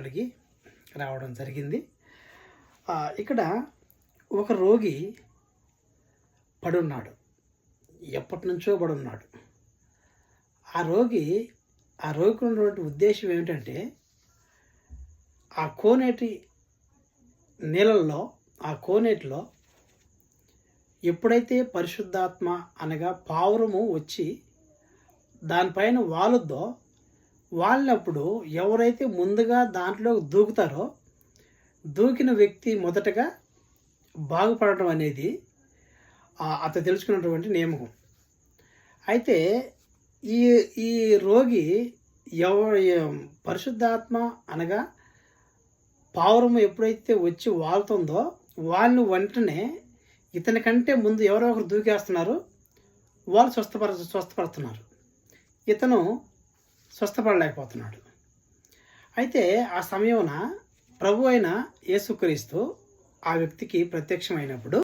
అడిగి రావడం జరిగింది. ఇక్కడ ఒక రోగి పడున్నాడు, ఎప్పటి నుంచో పడున్నాడు. ఆ రోగికి ఉన్నటువంటి ఉద్దేశం ఏమిటంటే, ఆ కోనేటి నీళ్ళల్లో, ఆ కోనేటిలో ఎప్పుడైతే పరిశుద్ధాత్మ అనగా పావురము వచ్చి దానిపైన వాలుద్దో, వాళ్ళప్పుడు ఎవరైతే ముందుగా దాంట్లో దూకుతారో, దూకిన వ్యక్తి మొదటగా బాగుపడటం అనేది అతను తెలుసుకున్నటువంటి నియమం. అయితే ఈ ఈ రోగి పరిశుద్ధాత్మ అనగా పావురము ఎప్పుడైతే వచ్చి వాలుతుందో, వాళ్ళు వెంటనే ఇతని కంటే ముందు ఎవరో ఒకరు దూకేస్తున్నారు, వాళ్ళు స్వస్థపడుతున్నారు. ఇతను స్వస్థపడలేకపోతున్నాడు. అయితే ఆ సమయమున ప్రభు అయిన యేసుక్రీస్తు ఆ వ్యక్తికి ప్రత్యక్షమైనప్పుడు